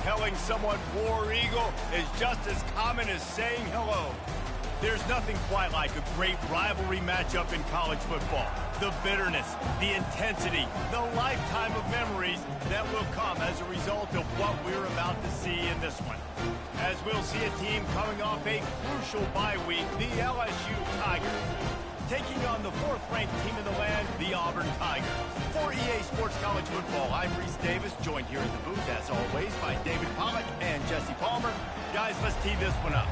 telling someone War Eagle is just as common as saying hello. There's nothing quite like a great rivalry matchup in college football. The bitterness, the intensity, the lifetime of memories that will come as a result of what we're about to see in this one. As we'll see a team coming off a crucial bye week, the LSU Tigers, taking on the fourth-ranked team in the land, the Auburn Tigers. For EA Sports College Football, I'm Reese Davis, joined here in the booth, as always, by David Pollack and Jesse Palmer. Guys, let's tee this one up.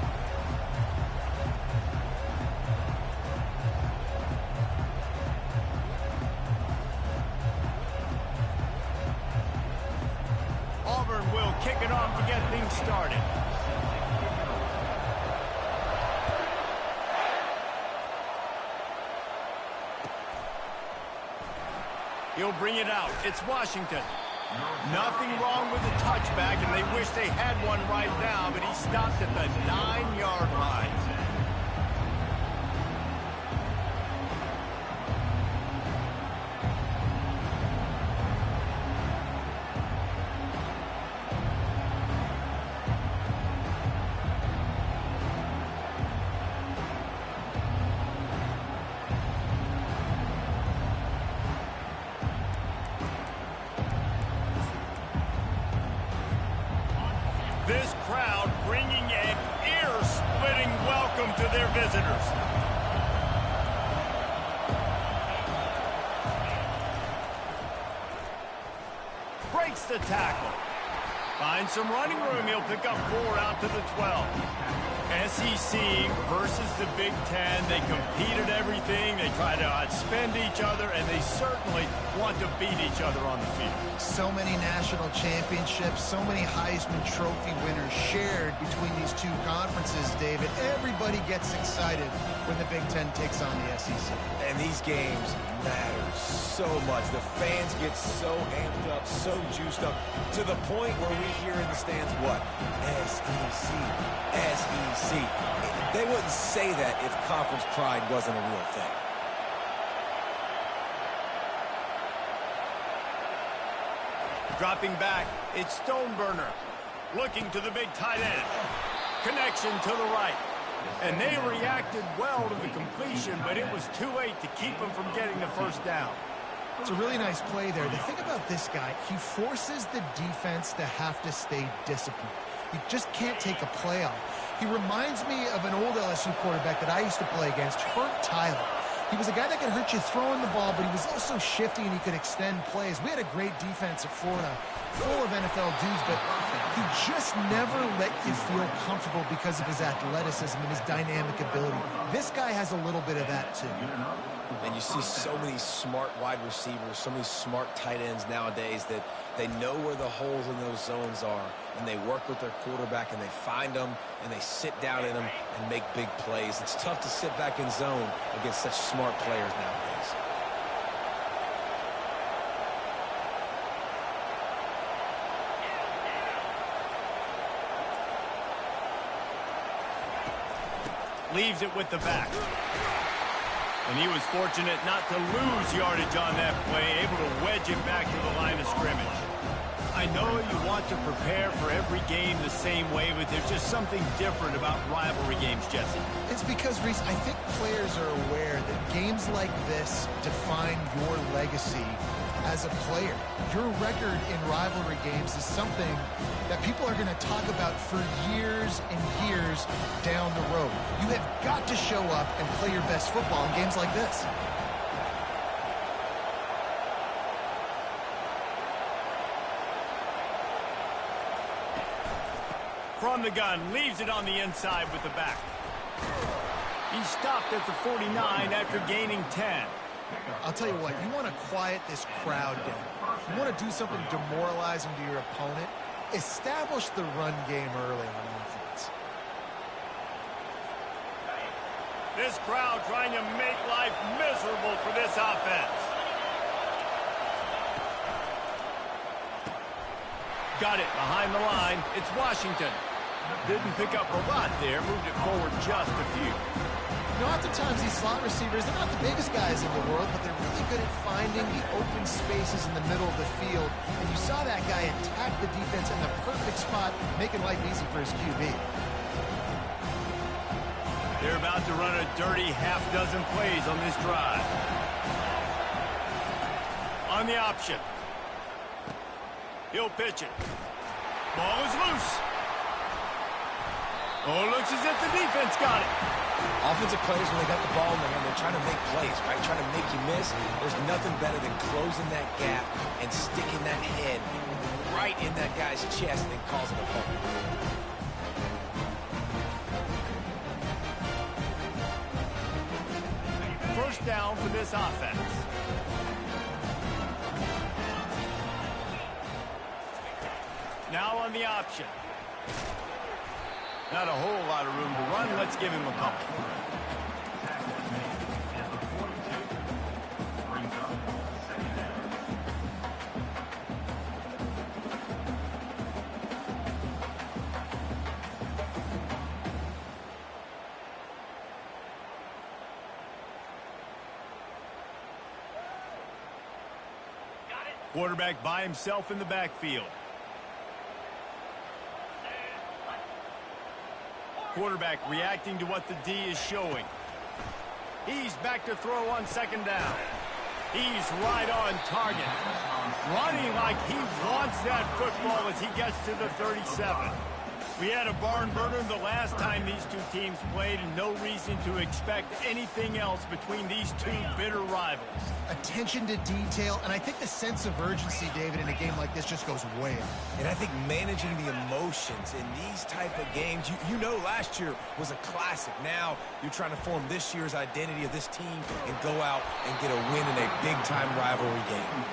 Auburn will kick it off to get things started. He'll bring it out. It's Washington. Nothing wrong with the touchback, and they wish they had one right now, but he stopped at the 9-yard line. This crowd bringing an ear-splitting welcome to their visitors. Breaks the tackle. Finds some running room. He'll pick up 4 out to the 12. SEC versus the Big Ten. They compete at everything. They try to outspend each other, and they certainly want to beat each other on the field. So many national championships, so many Heisman Trophy winners shared between these two conferences, David. Everybody gets excited when the Big Ten takes on the SEC. And these games matter so much. The fans get so amped up, so juiced up, to the point where we hear in the stands, what? SEC, SEC. They wouldn't say that if conference pride wasn't a real thing. Dropping back, it's Stoneburner. Looking to the big tight end. Connection to the right. And they reacted well to the completion, but it was too late to keep them from getting the first down. It's a really nice play there. The thing about this guy, he forces the defense to have to stay disciplined. You just can't take a play off. He reminds me of an old LSU quarterback that I used to play against, Herb Tyler. He was a guy that could hurt you throwing the ball, but he was also shifty and he could extend plays. We had a great defense at Florida, full of NFL dudes, but he just never let you feel comfortable because of his athleticism and his dynamic ability. This guy has a little bit of that too. And you see so many smart wide receivers, so many smart tight ends nowadays that they know where the holes in those zones are, and they work with their quarterback, and they find them, and they sit down in them and make big plays. It's tough to sit back in zone against such smart players nowadays. Leaves it with the back. And he was fortunate not to lose yardage on that play, able to wedge it back to the line of scrimmage. I know you want to prepare for every game the same way, but there's just something different about rivalry games, Jesse. It's because, Reese, I think players are aware that games like this define your legacy as a player. Your record in rivalry games is something that people are going to talk about for years and years down the road. You have got to show up and play your best football in games like this. From the gun, leaves it on the inside with the back. He stopped at the 49 after gaining 10. I'll tell you what, you want to quiet this crowd down. You want to do something demoralizing to your opponent. Establish the run game early on offense. This crowd trying to make life miserable for this offense. Got it behind the line. It's Washington. Didn't pick up a lot there. Moved it forward just a few. You know, oftentimes these slot receivers, they're not the biggest guys in the world, but they're really good at finding the open spaces in the middle of the field. And you saw that guy attack the defense in the perfect spot, making life easy for his QB. They're about to run a dirty half-dozen plays on this drive. On the option. He'll pitch it. Ball is loose. Oh, looks as if the defense got it. Offensive players, when they got the ball in their hand, they're trying to make plays, right? Trying to make you miss. There's nothing better than closing that gap and sticking that head right in that guy's chest and causing a fumble. First down for this offense. Now on the option. Not a whole lot of room to run. Let's give him a couple. Quarterback by himself in the backfield. Quarterback reacting to what the D is showing. He's back to throw on second down. He's right on target. Running like he wants that football as he gets to the 37. We had a barn burner the last time these two teams played, and no reason to expect anything else between these two bitter rivals. Attention to detail, and I think the sense of urgency, David, in a game like this just goes way up. And I think managing the emotions in these type of games, you know last year was a classic. Now you're trying to form this year's identity of this team and go out and get a win in a big-time rivalry game.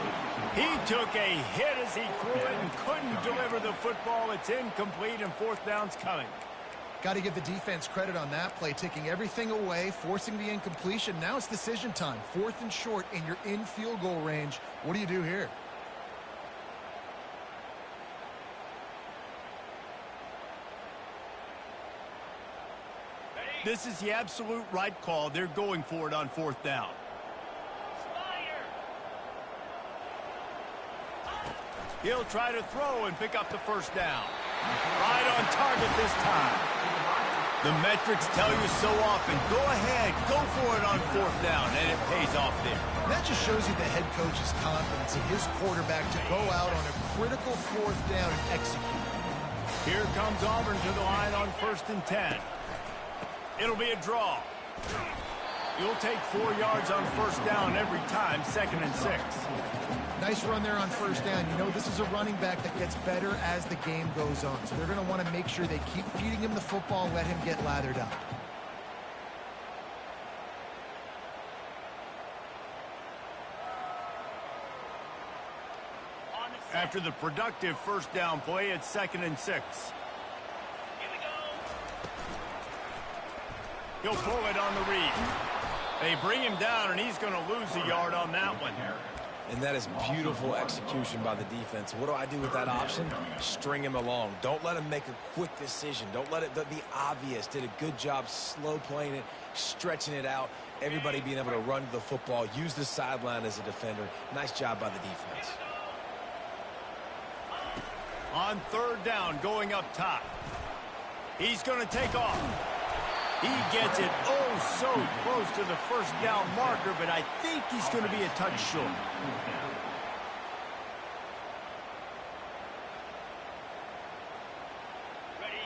He took a hit as he threw it and couldn't deliver the football. It's incomplete, and fourth down's coming. Got to give the defense credit on that play, taking everything away, forcing the incompletion. Now it's decision time. 4th and short, and you're in field goal range. What do you do here? This is the absolute right call. They're going for it on 4th down. He'll try to throw and pick up the first down. Right on target this time. The metrics tell you so often. Go ahead, go for it on 4th down, and it pays off there. That just shows you the head coach's confidence in his quarterback to go out on a critical 4th down and execute. Here comes Auburn to the line on 1st and 10. It'll be a draw. You'll take 4 yards on 1st down every time, 2nd and 6. Nice run there on 1st down. You know, this is a running back that gets better as the game goes on. So they're going to want to make sure they keep feeding him the football, let him get lathered up. After the productive 1st down play, it's 2nd and 6. He'll pull it on the read. They bring him down, and he's going to lose a yard on that one. And that is beautiful execution by the defense. What do I do with that option? String him along. Don't let him make a quick decision. Don't let it be obvious. Did a good job slow playing it, stretching it out. Everybody being able to run to the football, use the sideline as a defender. Nice job by the defense. On 3rd down, going up top. He's going to take off. He gets it so close to the 1st down marker, but I think he's going to be a touch short.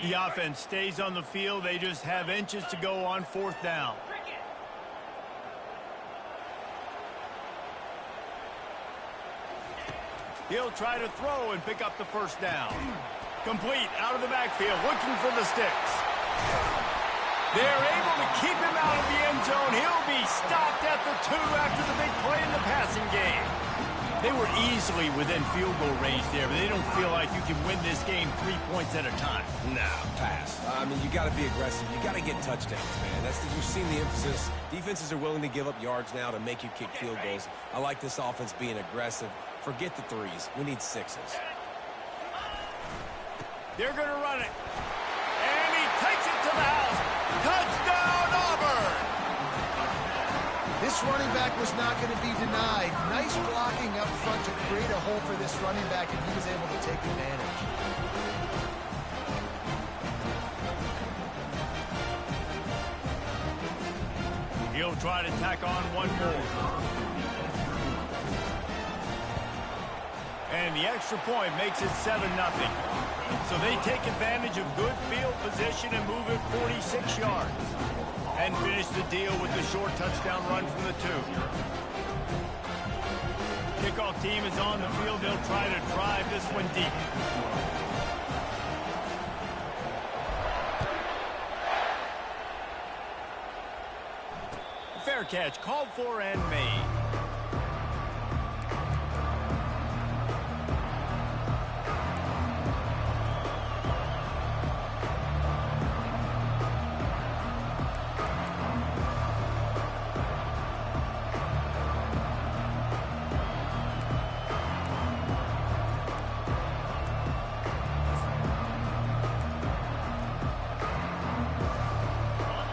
The offense stays on the field. They just have inches to go on 4th down. He'll try to throw and pick up the 1st down. Complete out of the backfield, looking for the sticks. They're able to keep him out of the end zone. He'll be stopped at the 2 after the big play in the passing game. They were easily within field goal range there, but they don't feel like you can win this game 3 points at a time. No, pass. I mean, you got to be aggressive. You got to get touchdowns, man. You've seen the emphasis. Defenses are willing to give up yards now to make you kick field goals. I like this offense being aggressive. Forget the 3s. We need 6s. They're going to run it. And he takes it to the house. Touchdown, Auburn! This running back was not going to be denied. Nice blocking up front to create a hole for this running back, and he was able to take advantage. try to tack on one more. And the extra point makes it 7-0. So they take advantage of good field position and move it 46 yards. And finish the deal with the short touchdown run from the 2. Kickoff team is on the field. They'll try to drive this one deep. Fair catch called for and made.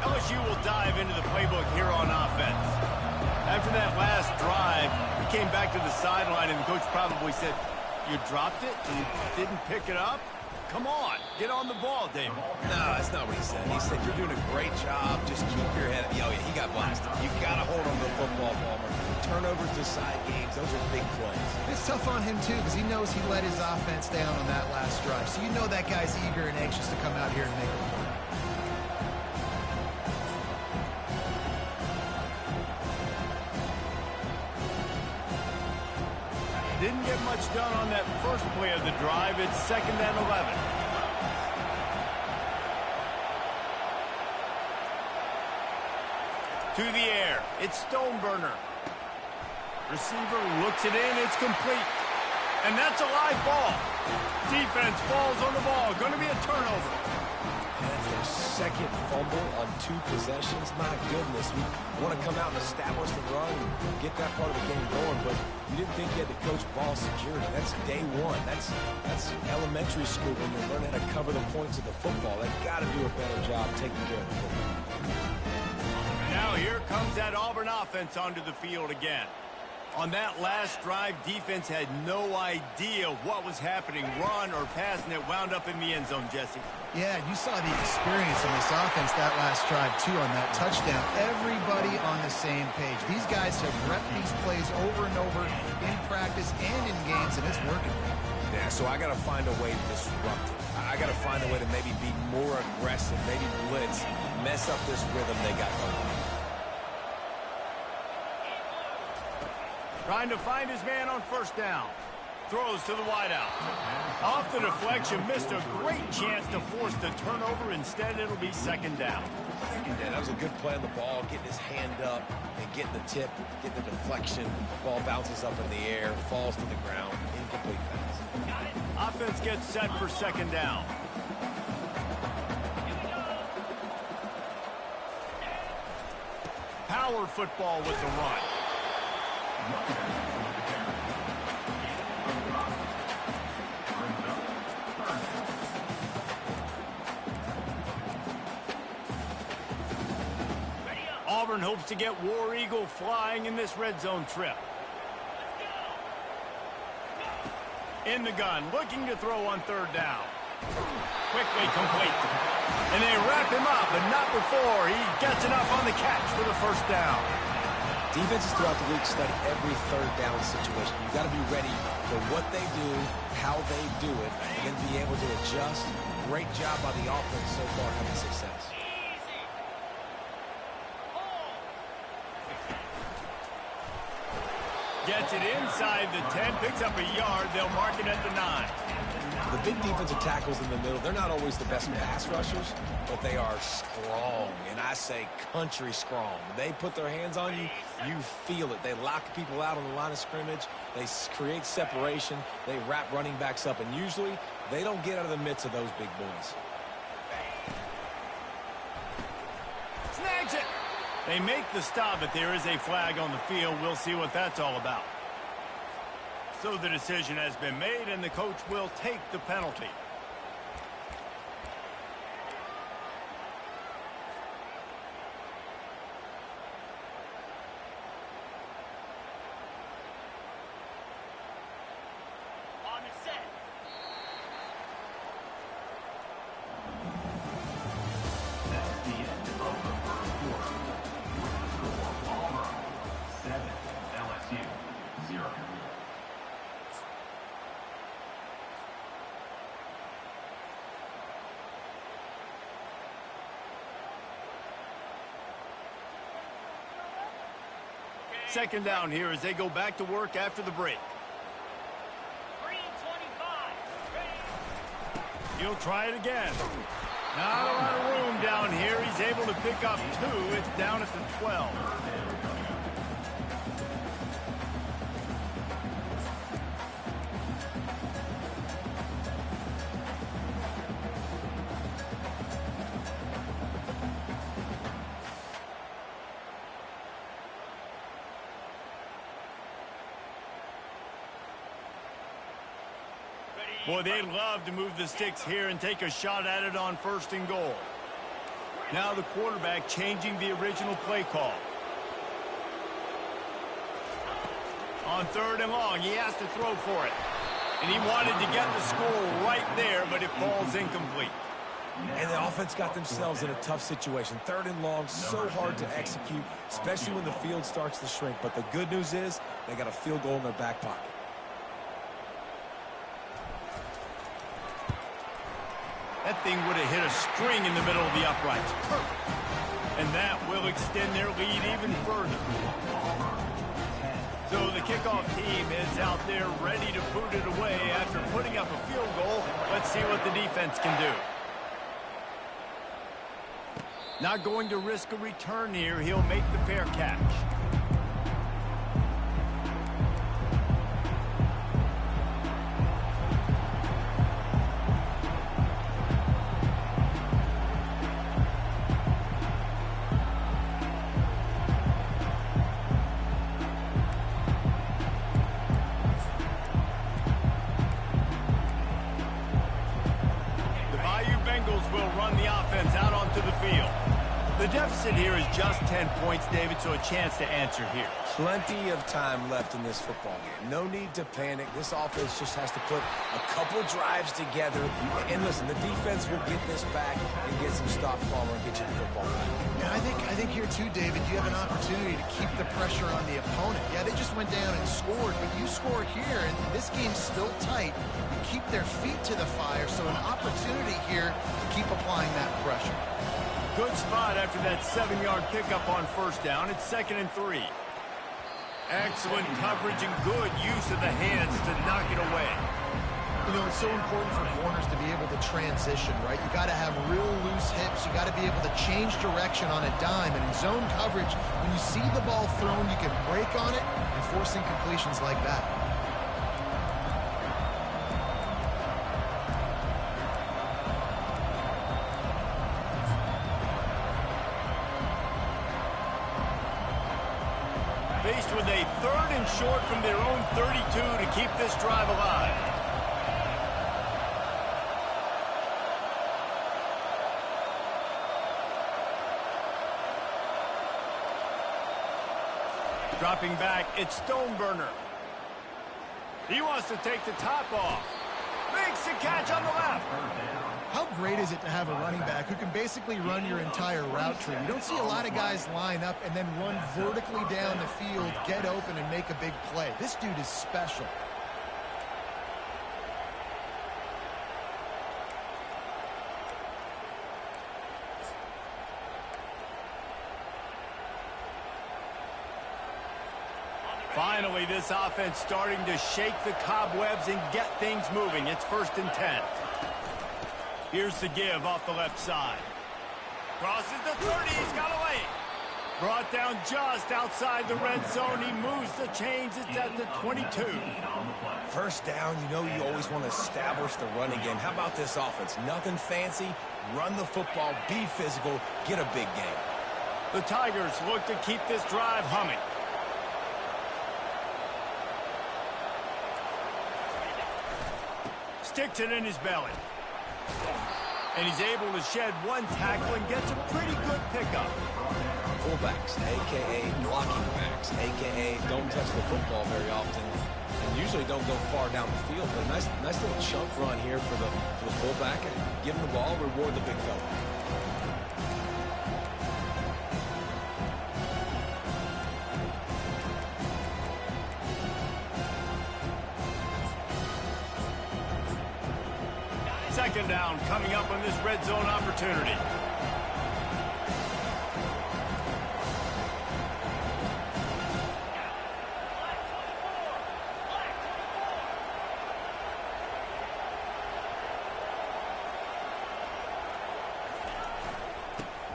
LSU will dive into the playbook here on offense. After that last drive, he came back to the sideline, and the coach probably said, "You dropped it? You didn't pick it up? Come on, get on the ball, David." No, that's not what he said. He said, "You're doing a great job. Just keep your head." Oh, yeah, he got blasted. You got to hold on to the football, Palmer. Turnovers decide games. Those are big plays. It's tough on him, too, because he knows he let his offense down on that last drive. So you know that guy's eager and anxious to come out here and make a play. Didn't get much done on that first play of the drive. It's 2nd and 11. To the air. It's Stoneburner. Receiver looks it in. It's complete. And that's a live ball. Defense falls on the ball. Going to be a turnover. That's their second fumble on 2 possessions. My goodness. We want to come out and establish the run and get that part of the game going, but you didn't think you had to coach ball security. That's day one. That's elementary school when you're learning how to cover the points of the football. They've got to do a better job taking care of the football. Now here comes that Auburn offense onto the field again. On that last drive, defense had no idea what was happening, run or pass, and it wound up in the end zone, Jesse. Yeah, you saw the experience in this offense that last drive, too, on that touchdown. Everybody on the same page. These guys have repped these plays over and over in practice and in games, and it's working. Yeah, so I got to find a way to disrupt it. I got to find a way to maybe be more aggressive, maybe blitz, mess up this rhythm they got going on. Trying to find his man on 1st down. Throws to the wideout. Off the deflection, missed a great chance to force the turnover. Instead, it'll be 2nd down. Yeah, that was a good play on the ball, getting his hand up and getting the tip, getting the deflection. Ball bounces up in the air, falls to the ground, incomplete pass. Offense gets set for 2nd down. Power football with the run. Auburn hopes to get War Eagle flying in this red zone trip. In the gun, looking to throw on 3rd down. Quickly complete. And they wrap him up, but not before he gets enough on the catch for the 1st down. Defenses throughout the league study every 3rd down situation. You've got to be ready for what they do, how they do it, and then be able to adjust. Great job by the offense so far having success. Gets it inside the 10, picks up a yard. They'll mark it at the 9. The big defensive tackles in the middle, they're not always the best pass rushers, but they are strong, and I say country strong. When they put their hands on you, you feel it. They lock people out on the line of scrimmage. They create separation. They wrap running backs up, and usually they don't get out of the midst of those big boys. Snags it. They make the stop, but there is a flag on the field. We'll see what that's all about. So the decision has been made, and the coach will take the penalty. On the set. That's the end of the first quarter. Second down here as they go back to work after the break. 3:25. He'll try it again. Not a lot of room down here. He's able to pick up 2. It's down at the 12. Boy, they'd love to move the sticks here and take a shot at it on 1st and goal. Now the quarterback changing the original play call. On 3rd and long, he has to throw for it. And he wanted to get the score right there, but it falls incomplete. And the offense got themselves in a tough situation. 3rd and long, so hard to execute, especially when the field starts to shrink. But the good news is they got a field goal in their back pocket. That thing would have hit a string in the middle of the uprights. Perfect. And that will extend their lead even further. So the kickoff team is out there ready to boot it away after putting up a field goal. Let's see what the defense can do. Not going to risk a return here. He'll make the fair catch. Will run the offense out onto the field. The deficit here is just 10 points, David, so a chance to answer here. Plenty of time left in this football game. No need to panic. This offense just has to put a couple drives together. And listen, the defense will get this back and get some stop Palmer and get you the football back. Yeah, I think here too, David, you have an opportunity to keep the pressure on the opponent. Yeah, they just went down and scored, but you score here, and this game's still tight. You keep their feet to the fire, so an opportunity here to keep applying that pressure. Good spot after that 7-yard pickup on 1st down. It's 2nd and 3. Excellent coverage and good use of the hands to knock it away. You know, it's so important for corners to be able to transition, right? You got to have real loose hips. You got to be able to change direction on a dime. And in zone coverage, when you see the ball thrown, you can break on it and force incompletions like that. Faced with a 3rd and short from their own 32 to keep this drive alive. Dropping back, it's Stoneburner. He wants to take the top off. Makes the catch on the left. How great is it to have a running back who can basically run your entire route tree? You don't see a lot of guys line up and then run vertically down the field, get open, and make a big play. This dude is special. Finally, this offense starting to shake the cobwebs and get things moving. It's 1st and 10. Here's the give off the left side. Crosses the 30. He's got a lane. Brought down just outside the red zone. He moves the chains. It's at the 22. 1st down, you know you always want to establish the run again. How about this offense? Nothing fancy. Run the football, be physical, get a big game. The Tigers look to keep this drive humming. Sticks it in his belly. And he's able to shed one tackle and gets a pretty good pickup. Fullbacks, a.k.a. blocking backs, a.k.a. don't touch the football very often and usually don't go far down the field. But a nice little chunk run here for the fullback. Give him the ball, reward the big fella. Second down coming up on this red zone opportunity.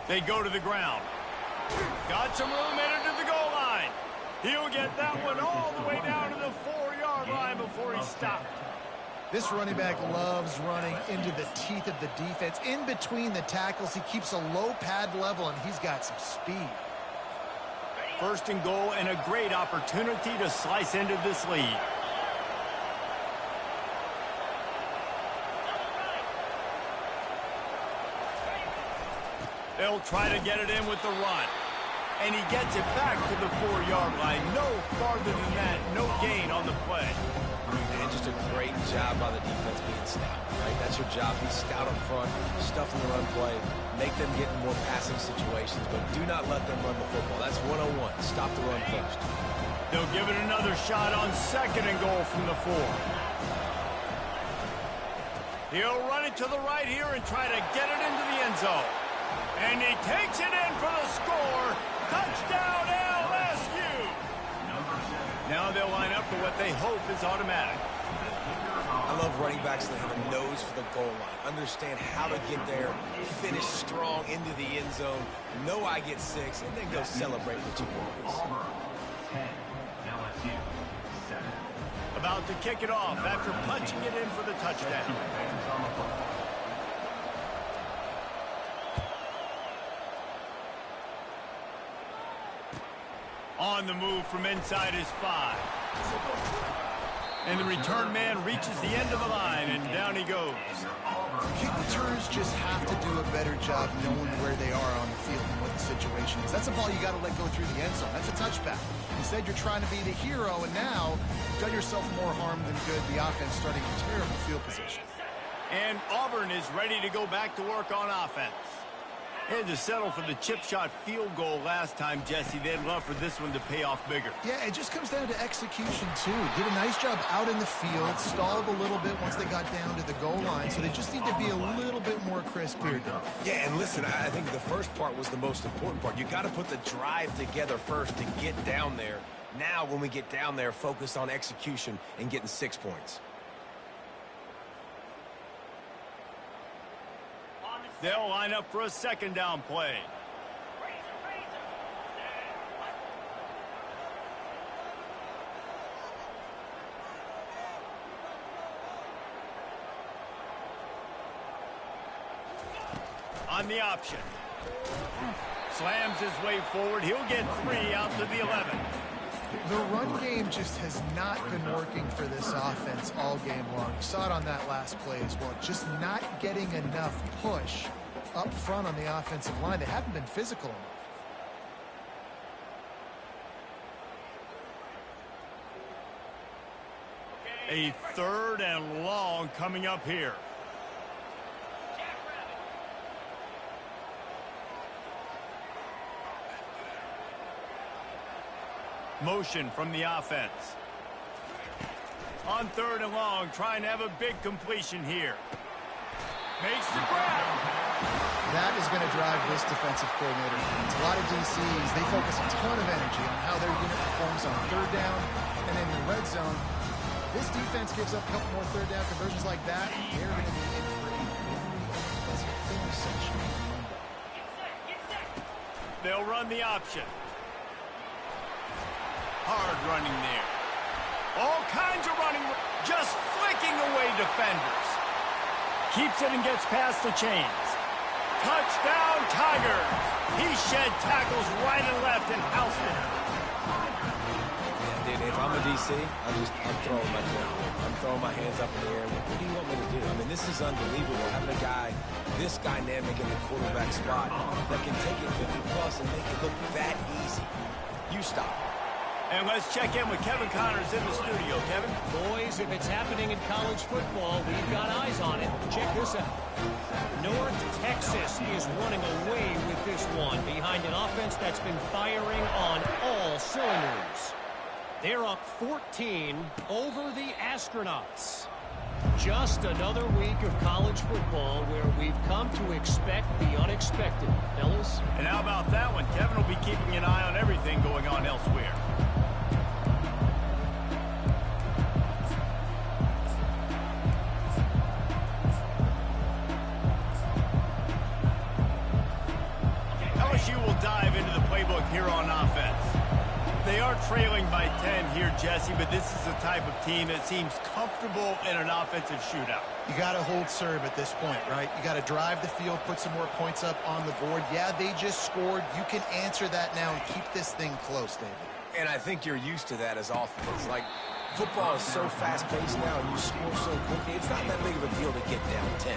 They go to the ground. Got some room headed to the goal line. He'll get that one all the way down to the 4-yard line before he stopped. This running back loves running into the teeth of the defense. In between the tackles, he keeps a low pad level, and he's got some speed. First and goal, and a great opportunity to slice into this lead. They'll try to get it in with the run. And he gets it back to the 4-yard line. No farther than that. No gain on the play. And just a great job by the defense being stout, right? That's your job. Be stout up front, stuff in the run play, make them get in more passing situations, but do not let them run the football. That's 101. Stop the run first. They'll give it another shot on second and goal from the 4. He'll run it to the right here and try to get it into the end zone. And he takes it in for the score. Touchdown, LSU! Now they'll line up for what they hope is automatic. I love running backs that have a nose for the goal line. Understand how to get there, finish strong into the end zone, know I get 6, and then go celebrate with 2 points. About to kick it off after punching it in for the touchdown. On the move from inside his 5. And the return man reaches the end of the line, and down he goes. Kick returners just have to do a better job knowing where they are on the field and what the situation is. That's a ball you got to let go through the end zone. That's a touchback. Instead, you're trying to be the hero, and now you've done yourself more harm than good. The offense starting in terrible field position. And Auburn is ready to go back to work on offense. They had to settle for the chip shot field goal last time, Jesse. They'd love for this one to pay off bigger. Yeah, it just comes down to execution, too. Did a nice job out in the field, stalled a little bit once they got down to the goal line, so they just need to be a little bit more crisp here. Yeah, and listen, I think the first part was the most important part. You got to put the drive together first to get down there. Now, when we get down there, focus on execution and getting 6 points. They'll line up for a second down play. On the option. Slams his way forward. He'll get 3 out to the 11. The run game just has not been working for this offense all game long. You saw it on that last play as well. Just not getting enough push up front on the offensive line. They haven't been physical enough. A 3rd and long coming up here. Motion from the offense. On 3rd and long, trying to have a big completion here. Makes the grab. That is going to drive this defensive coordinator. It's a lot of DCs. They focus a ton of energy on how their unit performs on 3rd down and in the red zone. This defense gives up a couple more 3rd down conversions like that. They're going to be in for a very pleasant film session on Monday. They'll run the option. Hard running there. All kinds of running, just flicking away defenders. Keeps it and gets past the chains. Touchdown, Tigers. He shed tackles right and left and housed it. Yeah, dude, if I'm a DC, I'm throwing my jacket. I'm throwing my hands up in the air. What do you want me to do? I mean, this is unbelievable. Having a guy this dynamic in the quarterback spot that can take it 50+ and make it look that easy. You stop. And let's check in with Kevin Connors in the studio. Kevin? Boys, if it's happening in college football, we've got eyes on it. Check this out. North Texas is running away with this one behind an offense that's been firing on all cylinders. They're up 14 over the Astronauts. Just another week of college football where we've come to expect the unexpected, fellas. And how about that one? Kevin will be keeping an eye on everything going on elsewhere. here on offense. They are trailing by 10 here, Jesse, but this is the type of team that seems comfortable in an offensive shootout. You got to hold serve at this point, right? You got to drive the field, put some more points up on the board. Yeah, they just scored. You can answer that now and keep this thing close, David. And I think you're used to that as offense. Like, football is so fast-paced now and you score so quickly, it's not that big of a deal to get down 10.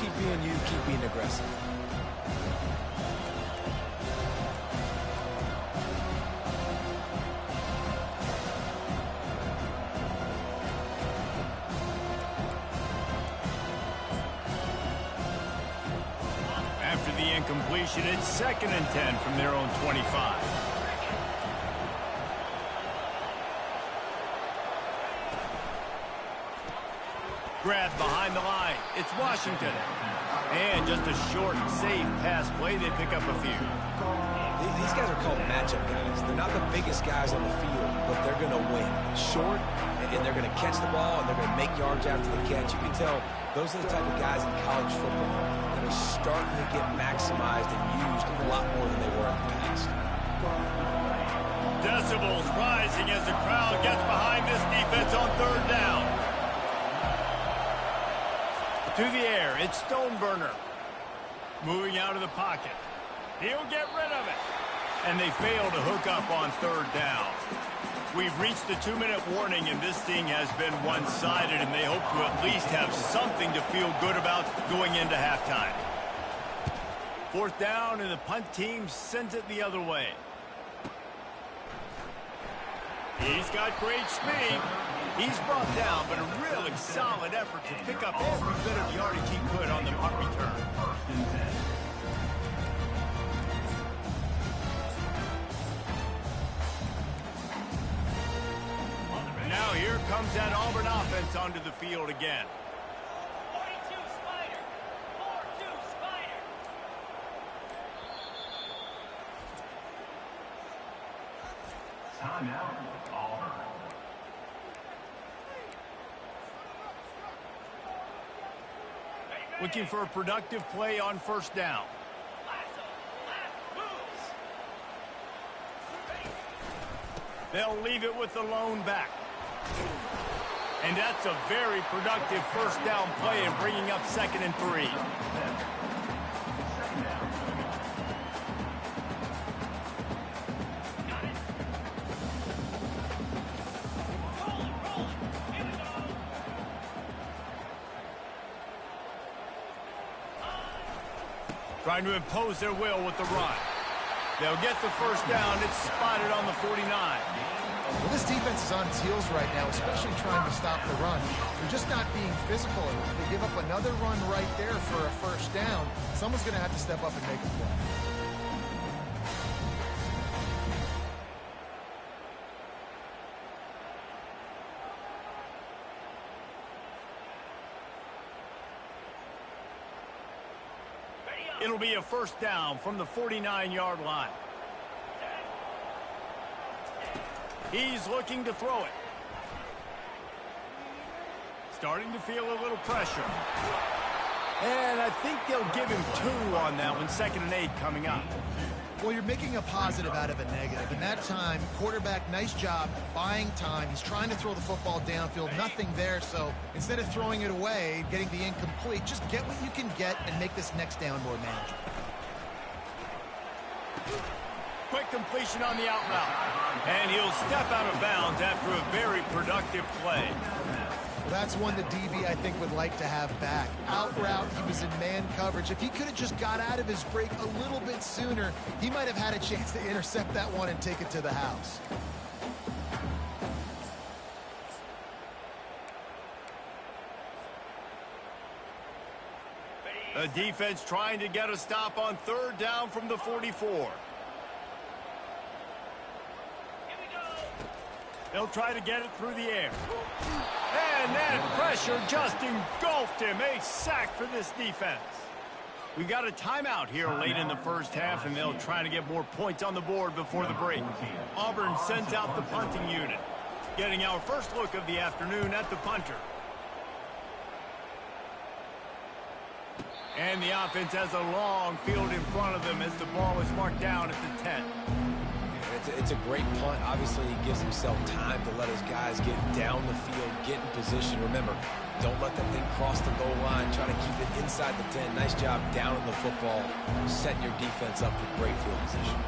Keep being you, keep being aggressive. After the incompletion, it's 2nd and 10 from their own 25. Grab behind the line. It's Washington. And just a short, safe pass play. They pick up a few. These guys are called matchup guys. They're not the biggest guys on the field, but they're going to win. Short, and they're going to catch the ball, and they're going to make yards after the catch. You can tell those are the type of guys in college football that are starting to get maximized and used a lot more than they were in the past. Decibels rising as the crowd gets behind this defense on 3rd down. To the air, it's Stoneburner. Moving out of the pocket. He'll get rid of it. And they fail to hook up on 3rd down. We've reached the 2-minute warning, and this thing has been one-sided, and they hope to at least have something to feel good about going into halftime. 4th down, and the punt team sends it the other way. He's got great speed. He's brought down, but a really solid effort to pick up every bit of yardage he could on the punt return. Now here comes that Auburn offense onto the field again. 42 Spider. 4-2 Spider. Timeout, Auburn. Looking for a productive play on 1st down. They'll leave it with the lone back. And that's a very productive 1st down play and bringing up 2nd and 3. Trying to impose their will with the run. They'll get the 1st down. It's spotted on the 49. Well, this defense is on its heels right now, especially trying to stop the run. They're just not being physical enough. They give up another run right there for a 1st down. Someone's going to have to step up and make a play. It'll be a 1st down from the 49-yard line. He's looking to throw it. Starting to feel a little pressure. And I think they'll give him 2 on that one. 2nd and 8 coming up. Well, you're making a positive out of a negative. And that time, quarterback, nice job buying time. He's trying to throw the football downfield. Nothing there. So instead of throwing it away, getting the incomplete, just get what you can get and make this next down more manageable. Quick completion on the out route. And he'll step out of bounds after a very productive play. Well, that's one the DB, I think, would like to have back. Out route, he was in man coverage. If he could have just got out of his break a little bit sooner, he might have had a chance to intercept that one and take it to the house. The defense trying to get a stop on 3rd down from the 44. They'll try to get it through the air. And that pressure just engulfed him. A sack for this defense. We've got a timeout here late in the 1st half, and they'll try to get more points on the board before the break. Auburn sends out the punting unit. Getting our first look of the afternoon at the punter. And the offense has a long field in front of them as the ball is marked down at the 10. It's a great punt. Obviously, he gives himself time to let his guys get down the field, get in position. Remember, don't let that thing cross the goal line. Try to keep it inside the 10. Nice job down in the football, setting your defense up for great field position.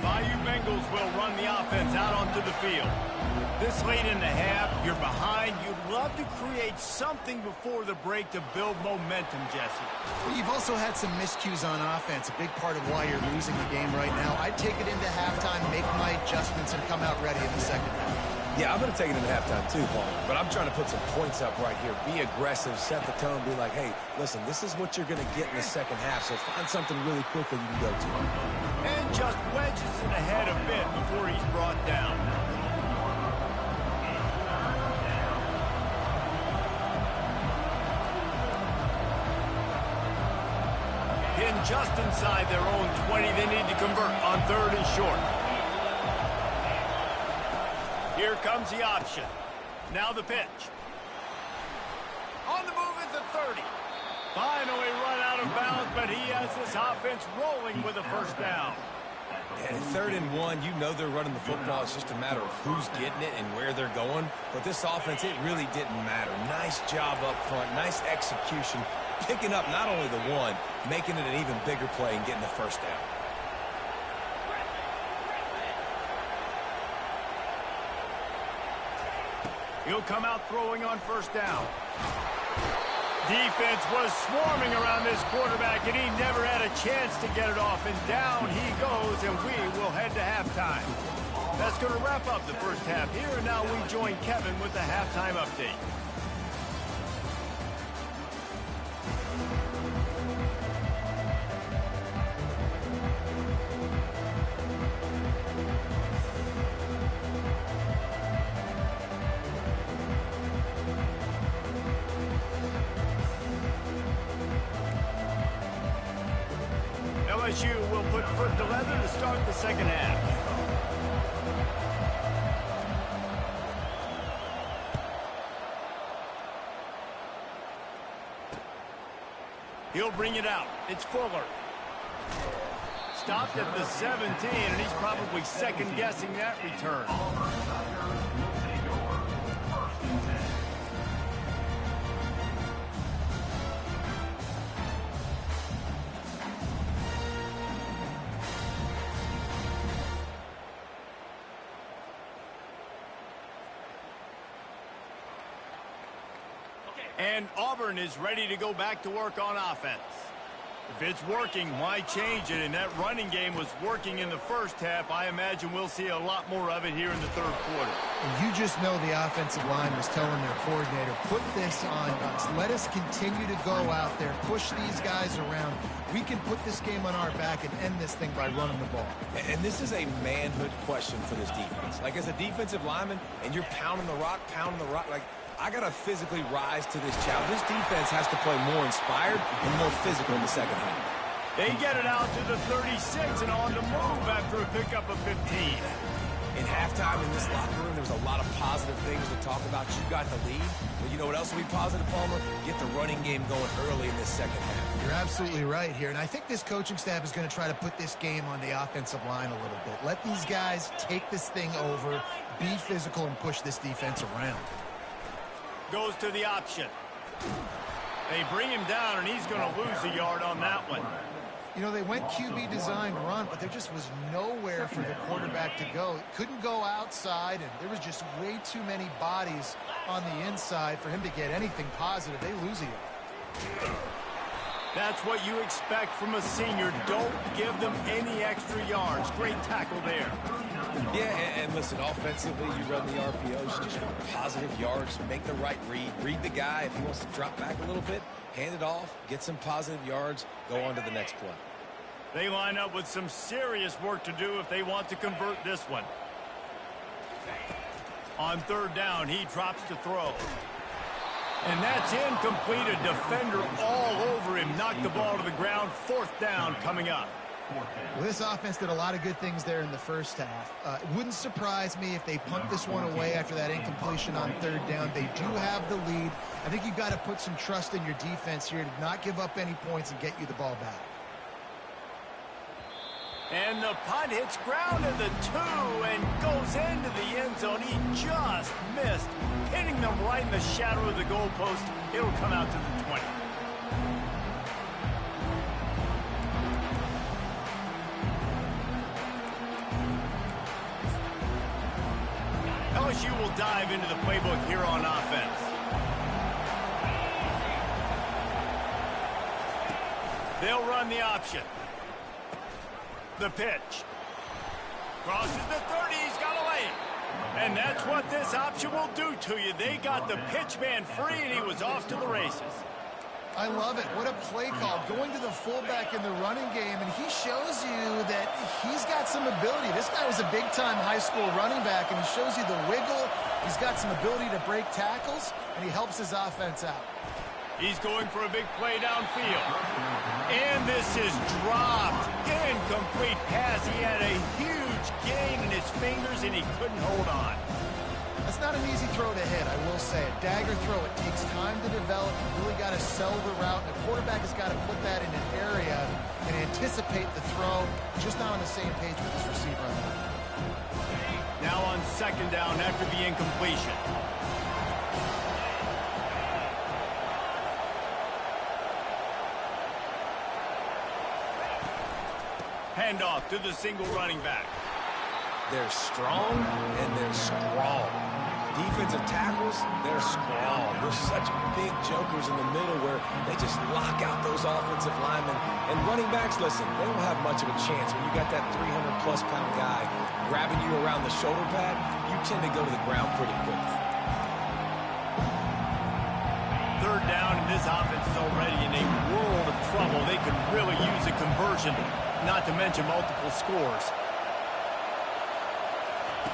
Bayou Bengals will run the offense out onto the field. This late in the half, you're behind. You'd love to create something before the break to build momentum, Jesse. Well, you've also had some miscues on offense, a big part of why you're losing the game right now. I'd take it into halftime, make my adjustments, and come out ready in the second half. Yeah, I'm going to take it into halftime too, Paul. But I'm trying to put some points up right here. Be aggressive, set the tone, be like, hey, listen, this is what you're going to get in the second half, so find something really quickly you can go to. And just wedges it ahead a bit before he's brought down. Pinned just inside their own 20. They need to convert on 3rd and short. Here comes the option. Now the pitch. On the move at the 30. Finally run out of bounds, but he has this offense rolling with a first down. And 3rd and 1, you know they're running the football. It's just a matter of who's getting it and where they're going. But this offense, it really didn't matter. Nice job up front, nice execution, picking up not only the one, making it an even bigger play and getting the first down. He'll come out throwing on first down. Defense was swarming around this quarterback, and he never had a chance to get it off. And down he goes, and we will head to halftime. That's going to wrap up the first half here, and now we join Kevin with the halftime update. LSU will put foot to leather to start the second half. He'll bring it out. It's Fuller. Stopped at the 17, and he's probably second-guessing that return. And Auburn is ready to go back to work on offense. If it's working, why change it? And that running game was working in the first half. I imagine we'll see a lot more of it here in the third quarter. And you just know the offensive line was telling their coordinator, put this on us. Let us continue to go out there, push these guys around. We can put this game on our back and end this thing by running the ball. And this is a manhood question for this defense. Like, as a defensive lineman, and you're pounding the rock, like, I got to physically rise to this challenge. This defense has to play more inspired and more physical in the second half. They get it out to the 36 and on the move after a pickup of 15. In halftime in this locker room, there was a lot of positive things to talk about. You got the lead. Well, you know what else will be positive, Palmer? Get the running game going early in this second half. You're absolutely right here. And I think this coaching staff is going to try to put this game on the offensive line a little bit. Let these guys take this thing over, be physical, and push this defense around. Goes to the option. They bring him down, and he's going to lose a yard on that one. You know, they went QB designed run, but there just was nowhere for the quarterback to go. Couldn't go outside, and there was just way too many bodies on the inside for him to get anything positive. They lose a yard. That's what you expect from a senior. Don't give them any extra yards. Great tackle there. Yeah, and listen, offensively, you run the RPOs, you just want positive yards, make the right read the guy. If he wants to drop back a little bit, hand it off, get some positive yards, go on to the next play. They line up with some serious work to do if they want to convert this one. On third down, he drops to throw. And that's incomplete. A defender all over him. Knocked the ball to the ground. Fourth down coming up. Well, this offense did a lot of good things there in the first half. It wouldn't surprise me if they punt this one away after that incompletion on third down. They do have the lead. I think you've got to put some trust in your defense here to not give up any points and get you the ball back. And the punt hits ground in the 2 and goes into the end zone. He just missed, hitting them right in the shadow of the goalpost. It'll come out to the 20. LSU will dive into the playbook here on offense. They'll run the option. The pitch. Crosses the 30. He's got to lay it. And that's what this option will do to you. They got the pitch man free, and he was off to the races. I love it. What a play call. Going to the fullback in the running game, and he shows you that he's got some ability. This guy was a big-time high school running back, and he shows you the wiggle. He's got some ability to break tackles, and he helps his offense out. He's going for a big play downfield. And this is dropped. Incomplete pass. He had a huge gain in his fingers, and he couldn't hold on. That's not an easy throw to hit, I will say. A dagger throw, it takes time to develop. You really got to sell the route. The quarterback has got to put that in an area and anticipate the throw. Just not on the same page with this receiver on that. Now on second down after the incompletion. Handoff to the single running back. They're strong and they're strong. Defensive tackles, they're strong. They're such big jokers in the middle where they just lock out those offensive linemen. And running backs, listen, they don't have much of a chance. When you got that 300-plus pound guy grabbing you around the shoulder pad, you tend to go to the ground pretty quickly. Third down, and this offense is already in a world of trouble. They could really use a conversion, not to mention multiple scores.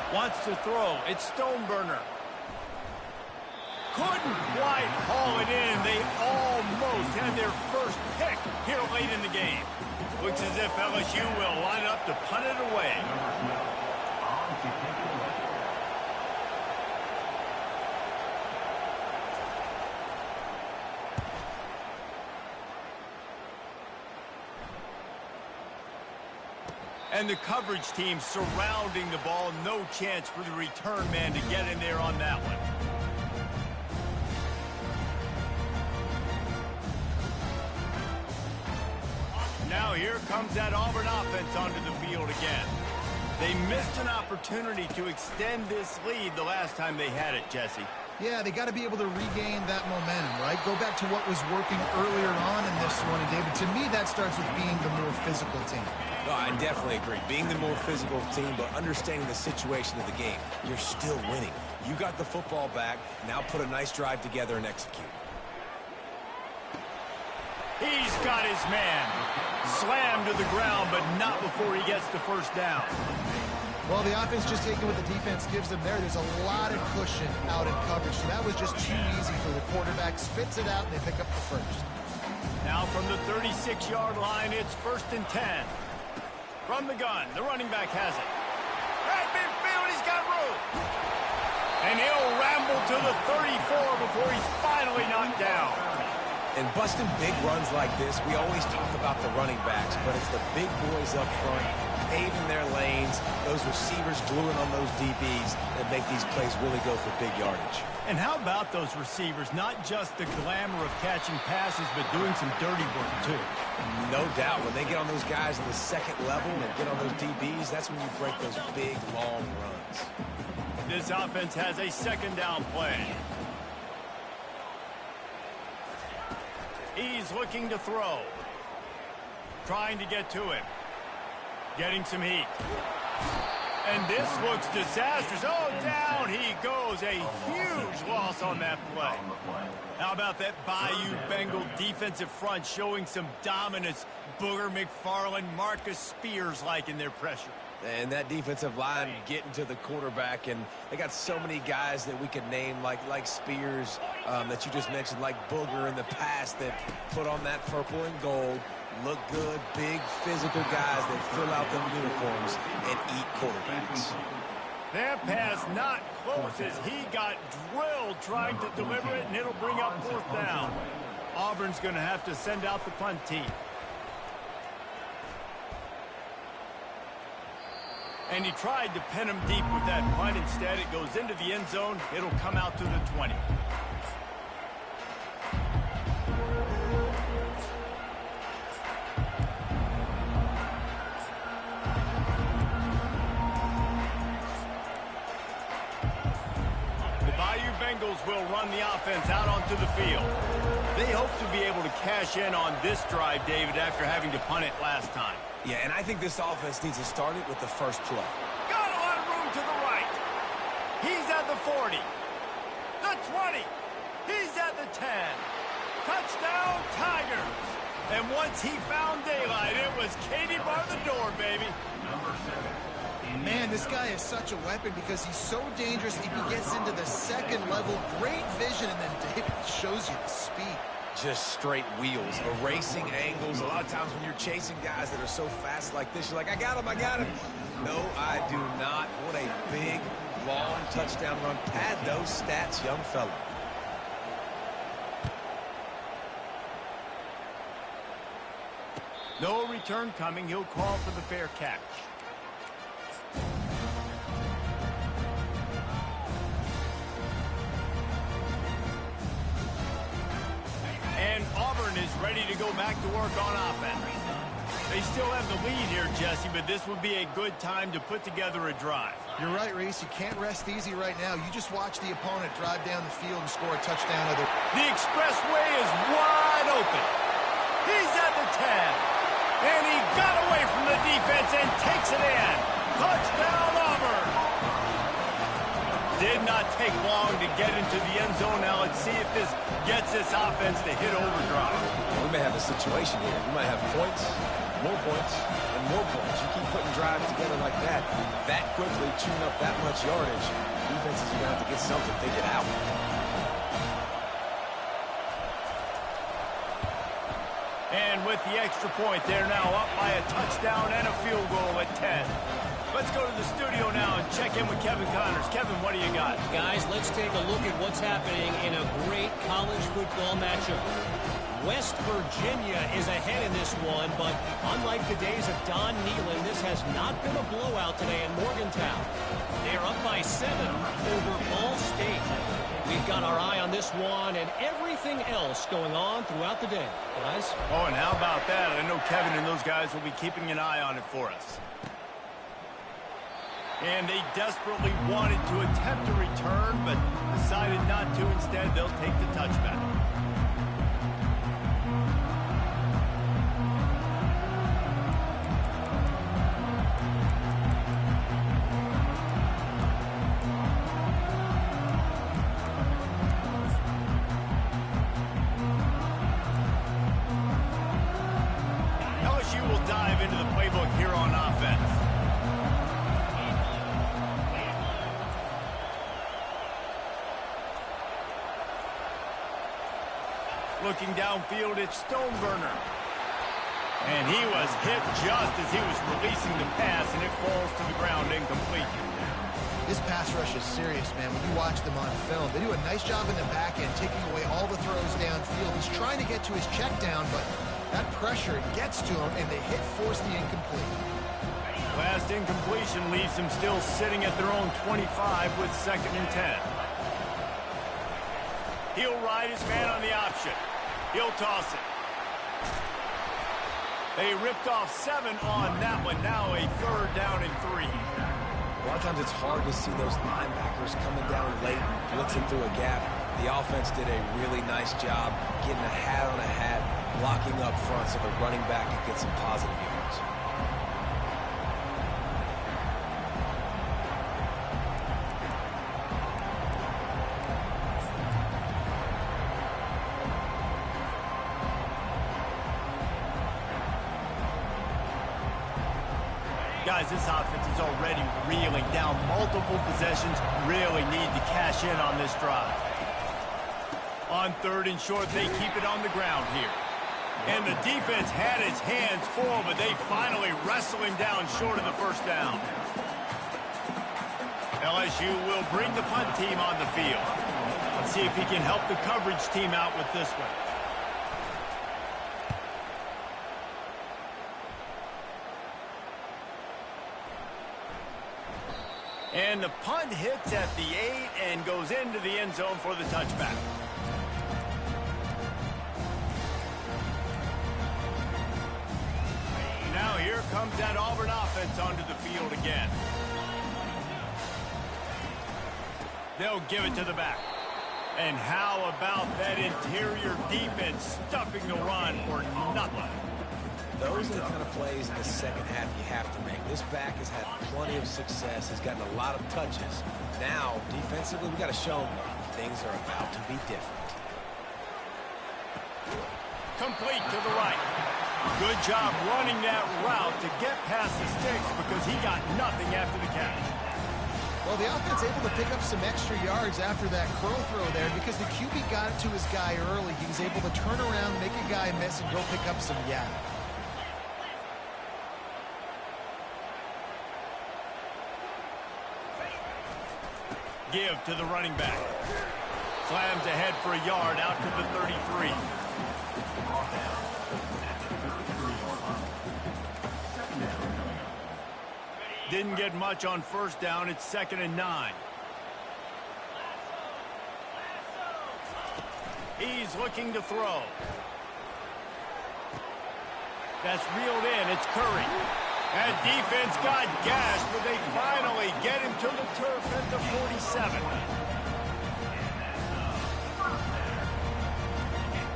Wants to throw. It's Stoneburner. Couldn't quite haul it in. They almost had their first pick here late in the game. Looks as if LSU will line up to punt it away. And the coverage team surrounding the ball. No chance for the return man to get in there on that one. Now here comes that Auburn offense onto the field again. They missed an opportunity to extend this lead the last time they had it, Jesse. Yeah, they got to be able to regain that momentum, right? Go back to what was working earlier on in this one. And, David, to me, that starts with being the more physical team. No, I definitely agree. Being the more physical team, but understanding the situation of the game. You're still winning. You got the football back. Now put a nice drive together and execute. He's got his man. Slammed to the ground, but not before he gets the first down. Well, the offense just taking what the defense gives them there. There's a lot of cushion out in coverage, so that was just too easy for the quarterback. Spits it out, and they pick up the first. Now from the 36-yard line, it's 1st and 10. From the gun, the running back has it. Right midfield, he's got room. And he'll ramble to the 34 before he's finally knocked down. And busting big runs like this, we always talk about the running backs, but it's the big boys up front, paving their lanes, those receivers gluing on those DBs that make these plays really go for big yardage. And how about those receivers? Not just the glamour of catching passes, but doing some dirty work, too. No doubt. When they get on those guys in the second level and get on those DBs, that's when you break those big, long runs. This offense has a second down play. He's looking to throw. Trying to get to him. Getting some heat. And this looks disastrous. Oh, down he goes. A huge loss on that play. How about that Bayou Bengal defensive front showing some dominance? Booger McFarland, Marcus Spears-like in their pressure. And that defensive line getting to the quarterback, and they got so many guys that we could name like Spears that you just mentioned, like Booger in the past that put on that purple and gold. Look good, big, physical guys that fill out them uniforms and eat quarterbacks. That pass not close as he got drilled trying to deliver it, and it'll bring up 4th down. Auburn's going to have to send out the punt team. And he tried to pin him deep with that punt. Instead, it goes into the end zone. It'll come out to the 20. Bengals will run the offense out onto the field. They hope to be able to cash in on this drive, David, after having to punt it last time. Yeah, and I think this offense needs to start it with the first play. Got a lot of room to the right. He's at the 40. The 20. He's at the 10. Touchdown, Tigers. And once he found daylight, it was Katie bar the door, baby. Number 7. Man, this guy is such a weapon because he's so dangerous if he gets into the second level. Great vision, and then David shows you the speed. Just straight wheels, erasing angles. A lot of times when you're chasing guys that are so fast like this, you're like, I got him, I got him. No, I do not. What a big, long touchdown run. Pad those stats, young fella. No return coming. He'll call for the fair catch. And Auburn is ready to go back to work on offense. They still have the lead here, Jesse, but this would be a good time to put together a drive. You're right, Reese. You can't rest easy right now. You just watch the opponent drive down the field and score a touchdown. The expressway is wide open. He's at the 10. And he got away from the defense and takes it in. Touchdown, Auburn. Did not take long to get into the end zone. Now let's see if this gets this offense to hit overdrive. We may have a situation here. We might have points, and more points. You keep putting drives together like that quickly, chewing up that much yardage, defenses are going to have to get something figured out. And with the extra point, they're now up by a touchdown and a field goal at 10. Let's go to the studio now and check in with Kevin Connors. Kevin, what do you got? Guys, let's take a look at what's happening in a great college football matchup. West Virginia is ahead in this one, but unlike the days of Don Nehlen, this has not been a blowout today in Morgantown. They are up by 7 over Ball State. We've got our eye on this one and everything else going on throughout the day. Guys? Oh, and how about that? I know Kevin and those guys will be keeping an eye on it for us. And they desperately wanted to attempt a return, but decided not to. Instead, they'll take the touchback. LSU will dive into the playbook here on offense. Looking downfield, it's Stoneburner. And he was hit just as he was releasing the pass, and it falls to the ground incomplete. This pass rush is serious, man. When you watch them on film, they do a nice job in the back end, taking away all the throws downfield. He's trying to get to his check down, but that pressure gets to him, and the hit forced the incomplete. Last incompletion leaves him still sitting at their own 25 with 2nd and 10. He'll ride his man on the option. He'll toss it. They ripped off 7 on that one. Now a 3rd down and 3. A lot of times it's hard to see those linebackers coming down late, blitzing through a gap. The offense did a really nice job getting a hat on a hat, blocking up front so the running back could get some positive yards. Guys, this offense is already reeling down multiple possessions. Really need to cash in on this drive. On 3rd and short, they keep it on the ground here. And the defense had its hands full, but they finally wrestle him down short of the first down. LSU will bring the punt team on the field. Let's see if he can help the coverage team out with this one. And the punt hits at the 8 and goes into the end zone for the touchback. Now here comes that Auburn offense onto the field again. They'll give it to the back. And how about that interior defense stuffing the run for nothing? Those are the kind of plays in the second half you have to make. This back has had plenty of success. He's gotten a lot of touches. Now, defensively, we've got to show him things are about to be different. Complete to the right. Good job running that route to get past the sticks because he got nothing after the catch. Well, the offense able to pick up some extra yards after that curl throw there because the QB got it to his guy early. He was able to turn around, make a guy miss, and go pick up some yak. Give to the running back. Slams ahead for a yard out to the 33. Didn't get much on first down. It's 2nd and 9. He's looking to throw. That's reeled in. It's Curry. That defense got gashed, but they finally get him to the turf at the 47.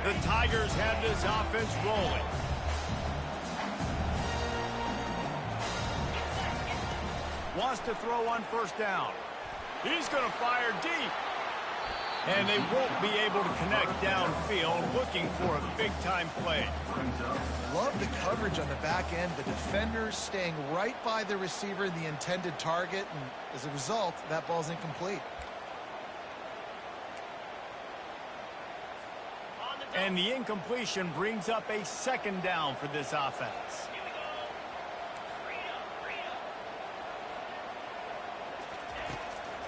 The Tigers have this offense rolling. Wants to throw on first down. He's going to fire deep. And they won't be able to connect downfield, looking for a big-time play. Love the coverage on the back end. The defenders staying right by the receiver in the intended target. And as a result, that ball's incomplete. And the incompletion brings up a 2nd down for this offense.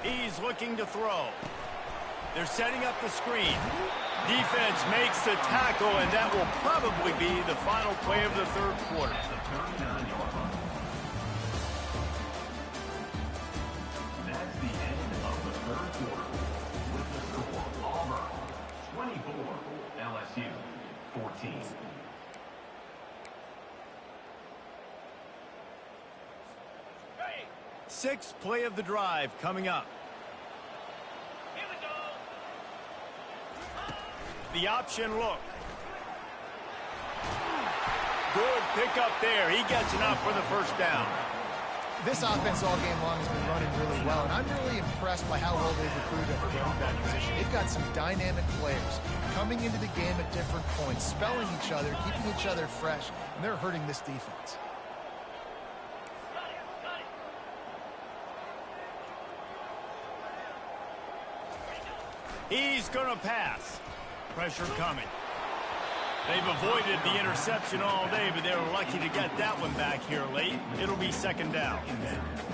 He's looking to throw. They're setting up the screen. Defense makes the tackle, and that will probably be the final play of the 3rd quarter. That's the end of the 3rd quarter. With the score, Auburn 24, LSU 14. Sixth play of the drive coming up. Here we go. The option look. Good pickup there. He gets enough for the first down. This offense all game long has been running really well, and I'm really impressed by how well they've recruited at the running back position. They've got some dynamic players coming into the game at different points, spelling each other, keeping each other fresh, and they're hurting this defense. He's going to pass. Pressure coming. They've avoided the interception all day, but they were lucky to get that one back here late. It'll be 2nd down.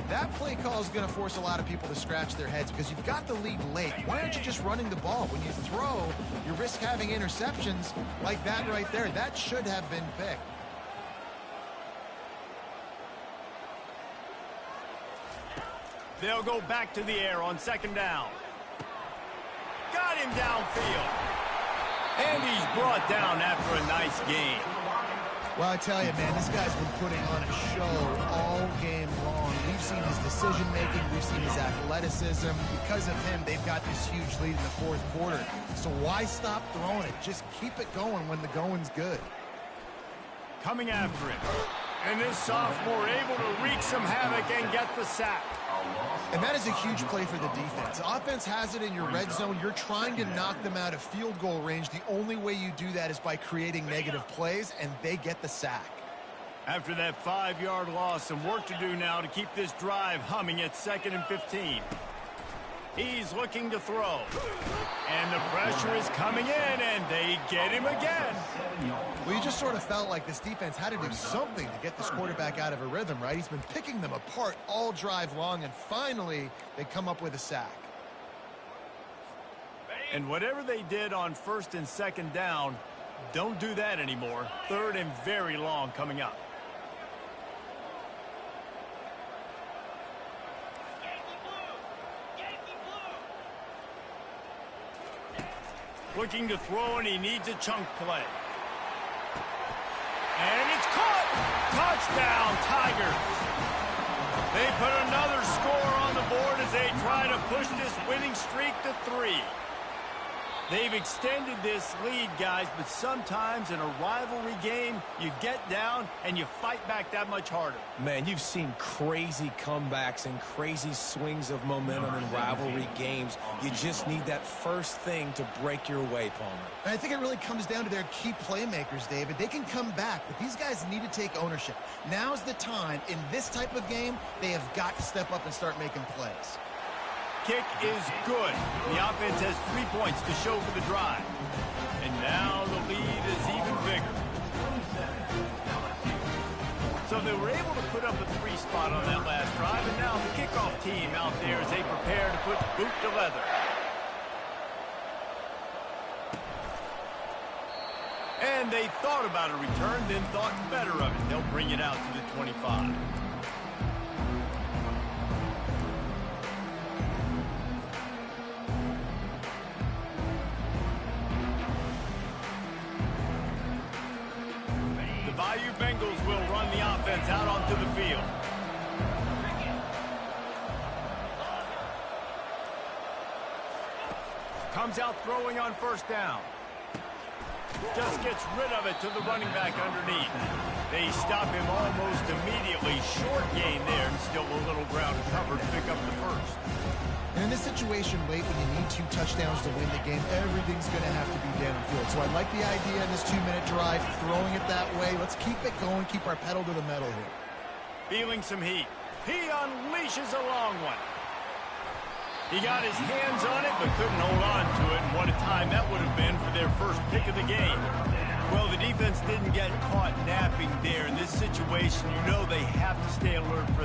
That play call is going to force a lot of people to scratch their heads because you've got the lead late. Why aren't you just running the ball? When you throw, you risk having interceptions like that right there. That should have been picked. They'll go back to the air on 2nd down. Got him downfield. And he's brought down after a nice gain. Well, I tell you, man, this guy's been putting on a show all game long. We've seen his decision-making. We've seen his athleticism. Because of him, they've got this huge lead in the 4th quarter. So why stop throwing it? Just keep it going when the going's good. Coming after him. And this sophomore able to wreak some havoc and get the sack. And that is a huge play for the defense. Offense has it in your red zone. You're trying to knock them out of field goal range. The only way you do that is by creating negative plays, and they get the sack. After that 5-yard loss, some work to do now to keep this drive humming at 2nd and 15. He's looking to throw. And the pressure is coming in, and they get him again. Well, you just sort of felt like this defense had to do something to get this quarterback out of a rhythm, right? He's been picking them apart all drive long, and finally they come up with a sack. And whatever they did on first and second down, don't do that anymore. Third and very long coming up. Looking to throw, and he needs a chunk play. And it's caught! Touchdown, Tigers! They put another score on the board as they try to push this winning streak to 3. They've extended this lead, guys, but sometimes in a rivalry game, you get down and you fight back that much harder. Man, you've seen crazy comebacks and crazy swings of momentum in rivalry games. You just need that first thing to break your way, Palmer. And I think it really comes down to their key playmakers, David. They can come back, but these guys need to take ownership. Now's the time. In this type of game, they have got to step up and start making plays. Kick is good. The offense has 3 points to show for the drive. And now the lead is even bigger. So they were able to put up a 3 spot on that last drive, and now the kickoff team out there as they prepare to put boot to leather. And they thought about a return, then thought better of it. They'll bring it out to the 25. Bayou Bengals will run the offense out onto the field. Comes out throwing on first down. Just gets rid of it to the running back underneath. They stop him almost immediately. Short gain there, and still a little ground to cover to pick up the first. And in this situation late when you need 2 touchdowns to win the game, everything's going to have to be downfield. So I like the idea in this 2-minute drive, throwing it that way. Let's keep it going, keep our pedal to the metal here. Feeling some heat. He unleashes a long one. He got his hands on it, but couldn't hold on to it. And what a time that would have been for their first pick of the game. Well, the defense didn't get caught napping there. In this situation, you know they have to stay alert for